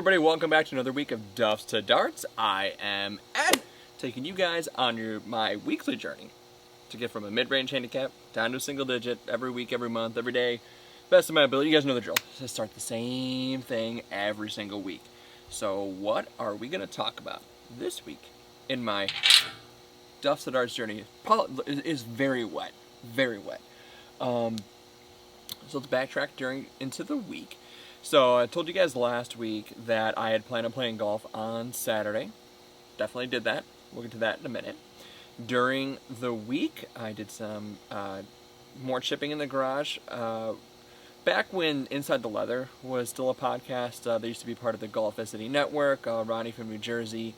everybody, welcome back to another week of Duffs to Darts. I am Ed, taking you guys on my weekly journey to get from a mid-range handicap down to a single digit every week, every month, every day. Best of my ability. You guys know the drill. Just start the same thing every single week. So what are we going to talk about this week in my Duffs to Darts journey? It is very wet. Very wet. So let's backtrack into the week. So I told you guys last week that I had planned on playing golf on Saturday. Definitely did that. We'll get to that in a minute. During the week, I did some more chipping in the garage. Back when Inside the Leather was still a podcast, they used to be part of the Golficity Network. Ronnie from New Jersey,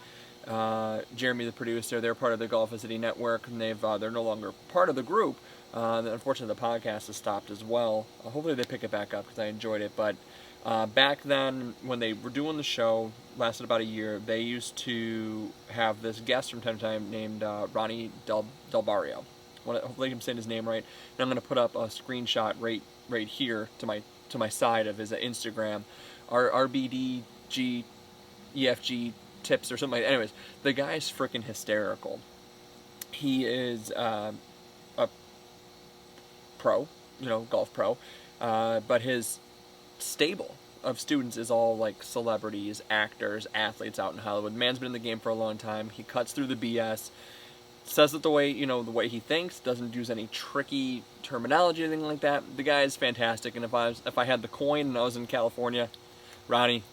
Jeremy the producer, they're part of the Golficity Network, and they're no longer part of the group. Unfortunately, the podcast has stopped as well. Hopefully they pick it back up because I enjoyed it. But back then, when they were doing the show, lasted about a year, they used to have this guest from time to time named Ronnie Del Barrio. Hopefully I'm saying his name right. And I'm going to put up a screenshot right here to my side of his Instagram. Our RBDG EFG tips or something like that. Anyways, the guy's freaking hysterical. He is a pro, golf pro, but his stable of students is all like celebrities, actors, athletes out in Hollywood. Man's been in the game for a long time. He cuts through the BS, says it the way he thinks, doesn't use any tricky terminology or anything like that. The guy is fantastic, and if I had the coin and I was in California, Ronnie,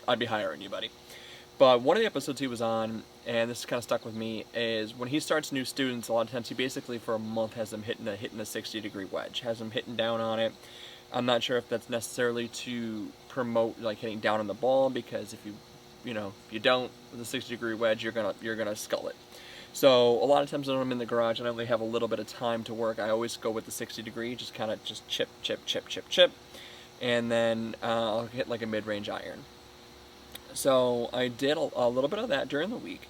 I'd be hiring you, buddy. But one of the episodes he was on, and this kind of stuck with me, is when he starts new students, a lot of times he basically for a month has them hitting a 60-degree wedge, has them hitting down on it. I'm not sure if that's necessarily to promote like hitting down on the ball, because if you don't with a 60-degree wedge, you're gonna skull it. So a lot of times when I'm in the garage and I only have a little bit of time to work, I always go with the 60-degree, just kind of chip, and then I'll hit like a mid-range iron. So I did a little bit of that during the week,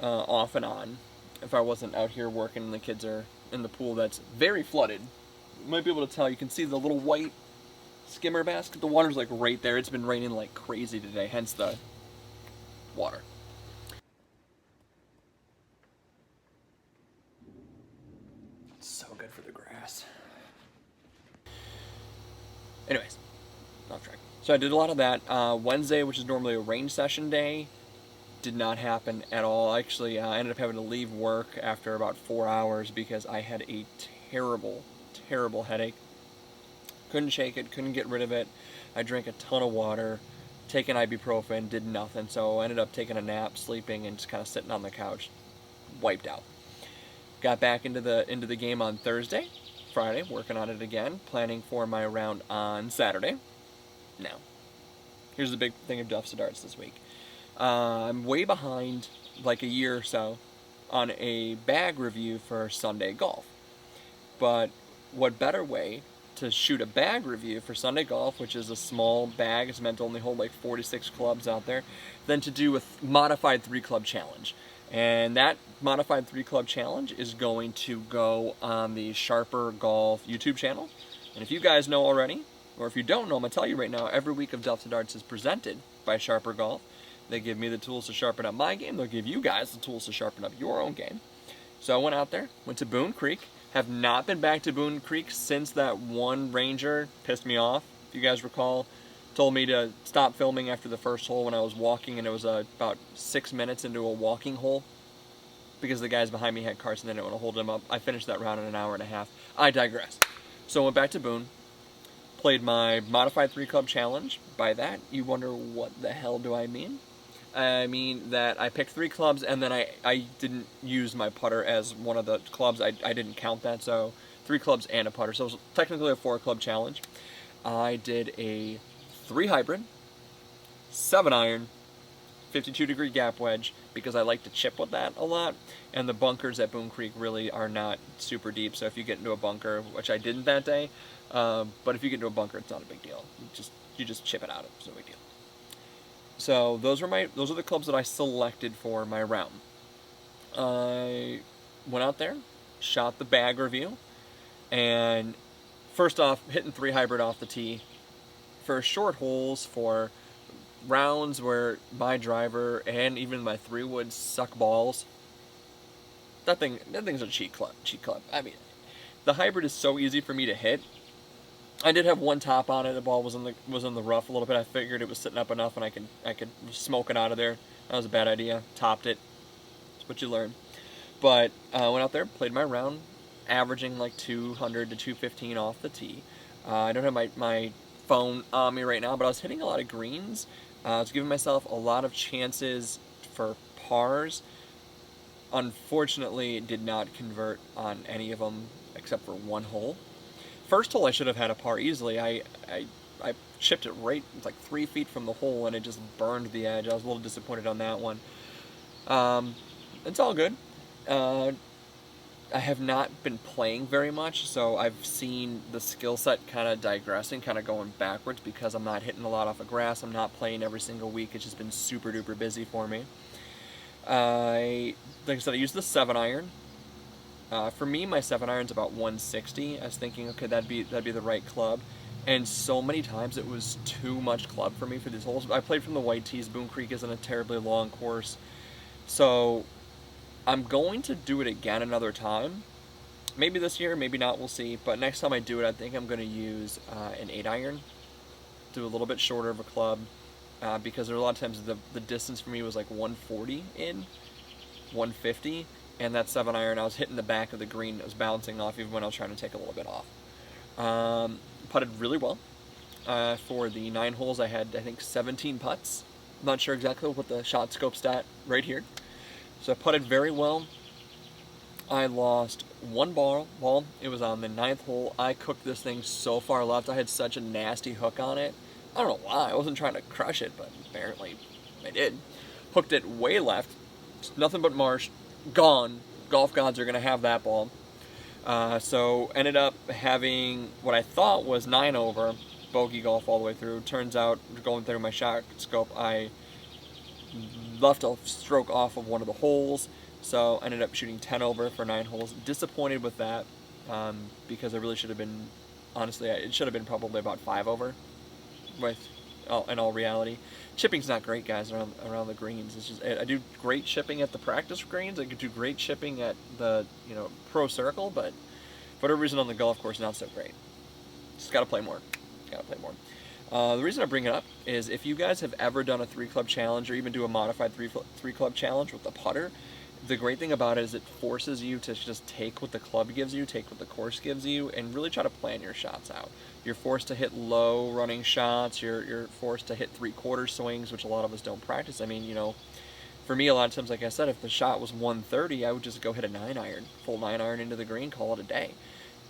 off and on, if I wasn't out here working and the kids are in the pool that's very flooded. You might be able to tell, you can see the little white skimmer basket. The water's like right there. It's been raining like crazy today, hence the water. It's so good for the grass. Anyways, off track. So I did a lot of that. Wednesday, which is normally a range session day, did not happen at all. Actually, I ended up having to leave work after about 4 hours because I had a terrible headache. Couldn't shake it, couldn't get rid of it. I drank a ton of water, taking ibuprofen, did nothing. So I ended up taking a nap, sleeping, and just kind of sitting on the couch, wiped out. Got back into the game on Friday, working on it again, planning for my round on Saturday. Now, here's the big thing of Duffs to Darts this week. I'm way behind, like a year or so, on a bag review for Sunday golf. But what better way to shoot a bag review for Sunday golf, which is a small bag, it's meant to only hold like 46 clubs out there, than to do a modified 3-club challenge. And that modified 3-club challenge is going to go on the SharperGolf YouTube channel. And if you guys know already, or if you don't know, I'm going to tell you right now, every week of Duffs to Darts is presented by SharperGolf. They give me the tools to sharpen up my game. They'll give you guys the tools to sharpen up your own game. So I went out there, went to Boone Creek. Have not been back to Boone Creek since that one ranger pissed me off. If you guys recall, told me to stop filming after the first hole when I was walking, and it was about 6 minutes into a walking hole because the guys behind me had cars and they didn't want to hold them up. I finished that round in an hour and a half. I digress. So I went back to Boone, played my modified 3-club challenge. By that, you wonder what the hell do I mean? I mean that I picked 3 clubs, and then I didn't use my putter as one of the clubs. I didn't count that, so 3 clubs and a putter. So it was technically a 4-club challenge. I did a 3 hybrid, 7 iron, 52-degree gap wedge, because I like to chip with that a lot. And the bunkers at Boone Creek really are not super deep, so if you get into a bunker, which I didn't that day, but if you get into a bunker, it's not a big deal. You just chip it out. It's no big deal. So those are the clubs that I selected for my round. I went out there, shot the bag review, and first off, hitting 3 hybrid off the tee for short holes, for rounds where my driver and even my 3-wood suck balls, that thing's a cheat club. I mean, the hybrid is so easy for me to hit. I did have one top on it. The ball was in the rough a little bit. I figured it was sitting up enough and I could smoke it out of there. That was a bad idea. Topped it. That's what you learn. But went out there, played my round, averaging like 200 to 215 off the tee. I don't have my phone on me right now, but I was hitting a lot of greens. I was giving myself a lot of chances for pars. Unfortunately, it did not convert on any of them except for one hole. First hole I should have had a par easily. I chipped it right like 3 feet from the hole and it just burned the edge. I was a little disappointed on that one. It's all good. I have not been playing very much, so I've seen the skill set kind of digressing, kind of going backwards because I'm not hitting a lot off of grass. I'm not playing every single week. It's just been super duper busy for me. Like I said, I use the 7-iron. For me, my 7-iron's about 160. I was thinking, okay, that'd be the right club. And so many times it was too much club for me for these holes. I played from the White Tees. Boone Creek isn't a terribly long course. So I'm going to do it again another time. Maybe this year, maybe not, we'll see. But next time I do it, I think I'm going to use an 8-iron. Do a little bit shorter of a club. Because there were a lot of times the distance for me was like 140 in, 150, and that 7-iron, I was hitting the back of the green. It was bouncing off even when I was trying to take a little bit off. Putted really well. For the 9 holes, I had, I think, 17 putts. I'm not sure exactly what the shot scope stat right here. So I putted very well. I lost one ball. It was on the 9th hole. I cooked this thing so far left. I had such a nasty hook on it. I don't know why. I wasn't trying to crush it, but apparently I did. Hooked it way left. Nothing but marsh. Gone. Golf gods are going to have that ball. So ended up having what I thought was 9 over. Bogey golf all the way through. Turns out, going through my shot scope, I left a stroke off of one of the holes. So ended up shooting 10 over for 9 holes. Disappointed with that because I really should have been, honestly, it should have been probably about 5 over. In all reality, chipping's not great, guys, around the greens. It's just, I do great chipping at the practice greens. I could do great chipping at the pro circle, but for whatever reason on the golf course, not so great. Just gotta play more. The reason I bring it up is if you guys have ever done a 3-club challenge or even do a modified 3-club challenge with the putter, the great thing about it is it forces you to just take what the club gives you, take what the course gives you, and really try to plan your shots out. You're forced to hit low running shots. You're forced to hit 3/4 swings, which a lot of us don't practice. I mean, for me, a lot of times, like I said, if the shot was 130, I would just go hit a 9-iron, full 9-iron into the green, call it a day.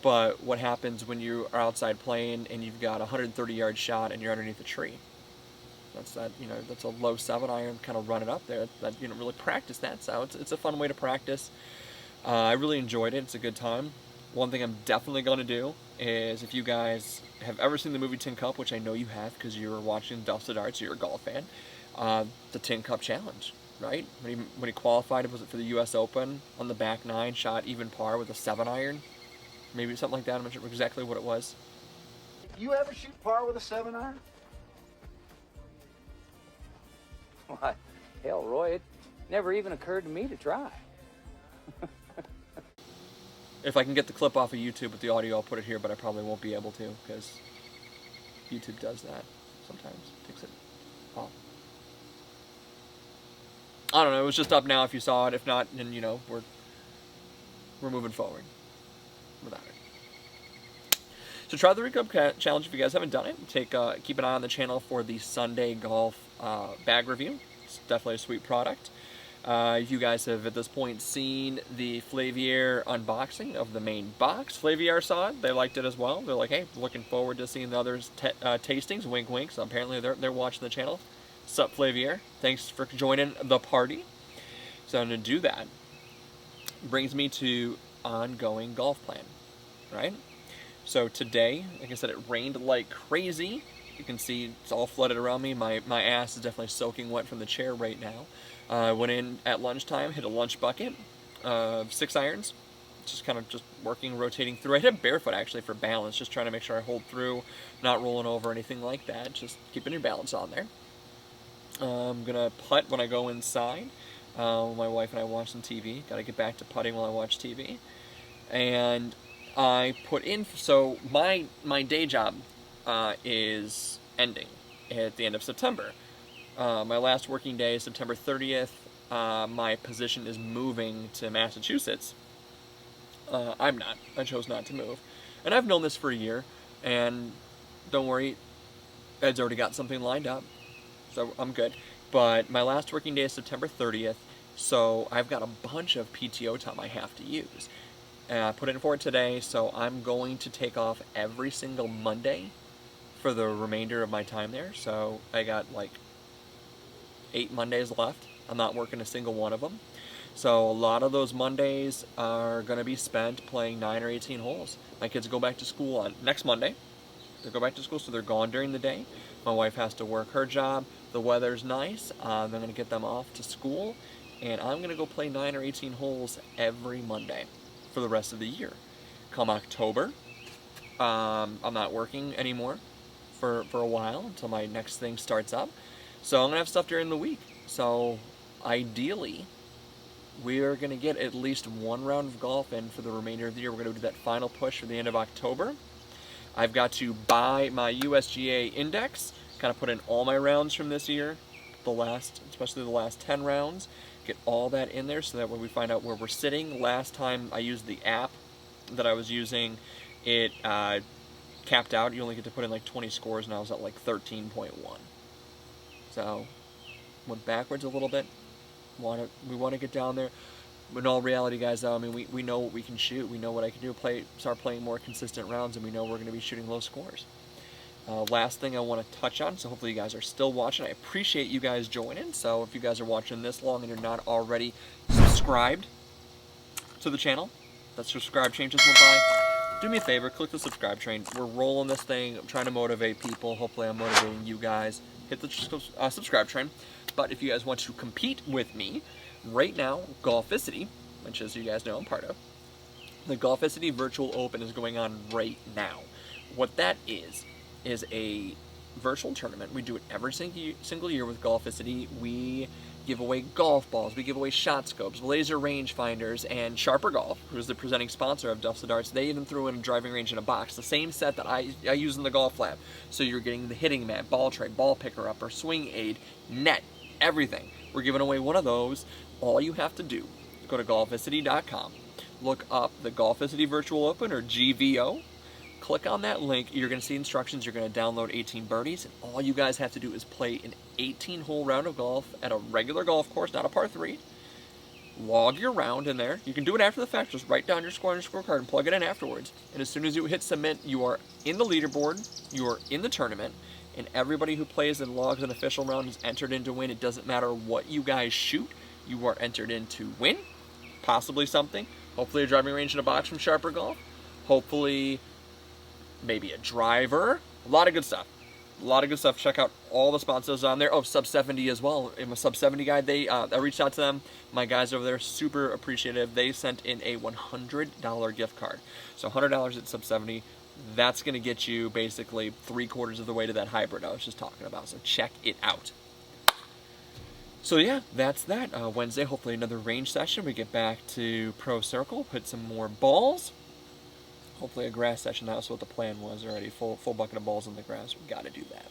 But what happens when you are outside playing and you've got a 130-yard shot and you're underneath a tree? That's a low 7-iron, kind of run it up there. That you don't really practice that, so it's a fun way to practice. I really enjoyed it. It's a good time. One thing I'm definitely going to do is, if you guys have ever seen the movie Tin Cup, which I know you have because you were watching Duffs at Arts, you're a golf fan, the Tin Cup Challenge, right? When he qualified, was it for the U.S. Open, on the back 9, shot even par with a 7-iron? Maybe something like that. I'm not sure exactly what it was. You ever shoot par with a 7-iron? Why, hell, Roy, it never even occurred to me to try. If I can get the clip off of YouTube with the audio, I'll put it here, but I probably won't be able to because YouTube does that sometimes. Takes it off. I don't know. It was just up now if you saw it. If not, then we're moving forward without it. So try the Reclub Challenge if you guys haven't done it. Keep an eye on the channel for the Sunday Golf bag review. It's definitely a sweet product. If you guys have at this point seen the Flavier unboxing of the main box, Flavier saw it. They liked it as well. They're like, hey, looking forward to seeing the others tastings. Wink, wink. So apparently they're watching the channel. Sup, Flavier? Thanks for joining the party. So I'm going to do that. Brings me to ongoing golf plan, right? So today, like I said, it rained like crazy. You can see it's all flooded around me. My ass is definitely soaking wet from the chair right now. I went in at lunchtime, hit a lunch bucket of 6 irons, just working, rotating through. I hit it barefoot actually for balance, just trying to make sure I hold through, not rolling over, anything like that, just keeping your balance on there. I'm gonna putt when I go inside. My wife and I watch some TV. Gotta get back to putting while I watch TV. And I put in, so my day job is ending at the end of September. My last working day is September 30th. My position is moving to Massachusetts. I'm not. I chose not to move. And I've known this for a year, and don't worry, Ed's already got something lined up, so I'm good. But my last working day is September 30th, so I've got a bunch of PTO time I have to use. And I put in for it today, so I'm going to take off every single Monday for the remainder of my time there. So I got like 8 Mondays left. I'm not working a single one of them. So a lot of those Mondays are going to be spent playing 9 or 18 holes. My kids go back to school on next Monday. They go back to school, so they're gone during the day. My wife has to work her job. The weather's nice. I'm going to get them off to school, and I'm going to go play 9 or 18 holes every Monday for the rest of the year. Come October, I'm not working anymore for a while until my next thing starts up. So I'm going to have stuff during the week. So ideally, we are going to get at least one round of golf in for the remainder of the year. We're going to do that final push for the end of October. I've got to buy my USGA index, kind of put in all my rounds from this year, especially the last 10 rounds, get all that in there so that when we find out where we're sitting. Last time I used the app that I was using, it capped out. You only get to put in like 20 scores, and I was at like 13.1. So went backwards a little bit. We want to get down there. But in all reality, guys, though, I mean, we know what we can shoot. We know what I can do. Start playing more consistent rounds, and we know we're going to be shooting low scores. Last thing I want to touch on, so hopefully you guys are still watching. I appreciate you guys joining. So if you guys are watching this long and you're not already subscribed to the channel, that subscribe train just went by, do me a favor, click the subscribe train. We're rolling this thing. I'm trying to motivate people. Hopefully I'm motivating you guys. Hit the subscribe train. But if you guys want to compete with me, right now, Golficity, which as you guys know I'm part of, the Golficity Virtual Open is going on right now. What that is a virtual tournament. We do it every single year with Golficity. We give away golf balls, we give away shot scopes, laser range finders, and SharperGolf, who's the presenting sponsor of Duffs the Darts, they even threw in a driving range in a box, the same set that I use in the golf lab. So you're getting the hitting mat, ball tray, ball picker upper, swing aid, net, everything. We're giving away one of those. All you have to do is go to golficity.com, look up the Golficity Virtual Open, or GVO, click on that link. You're going to see instructions. You're going to download 18 birdies, and all you guys have to do is play an 18-hole round of golf at a regular golf course, not a par 3. Log your round in there. You can do it after the fact. Just write down your score on your scorecard and plug it in afterwards. And as soon as you hit submit, you are in the leaderboard, you are in the tournament, and everybody who plays and logs an official round is entered in to win. It doesn't matter what you guys shoot. You are entered in to win, possibly something. Hopefully a driving range in a box from SharperGolf. Hopefully maybe a driver. A lot of good stuff. A lot of good stuff. Check out all the sponsors on there. Oh, Sub 70 as well. I'm a Sub 70 guy. I reached out to them. My guys over there, super appreciative. They sent in a $100 gift card. So $100 at Sub 70. That's going to get you basically 3/4 of the way to that hybrid I was just talking about. So check it out. So yeah, that's that. Wednesday, hopefully another range session. We get back to Pro Circle, put some more balls. Hopefully a grass session. That was what the plan was already. Full bucket of balls in the grass. We got to do that.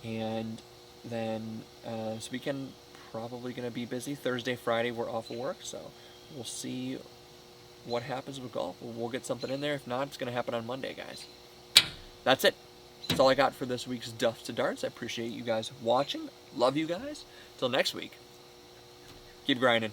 And then this weekend, probably going to be busy. Thursday, Friday, we're off of work. So we'll see what happens with golf. We'll get something in there. If not, it's going to happen on Monday, guys. That's it. That's all I got for this week's Duffs to Darts. I appreciate you guys watching. Love you guys. Till next week, keep grinding.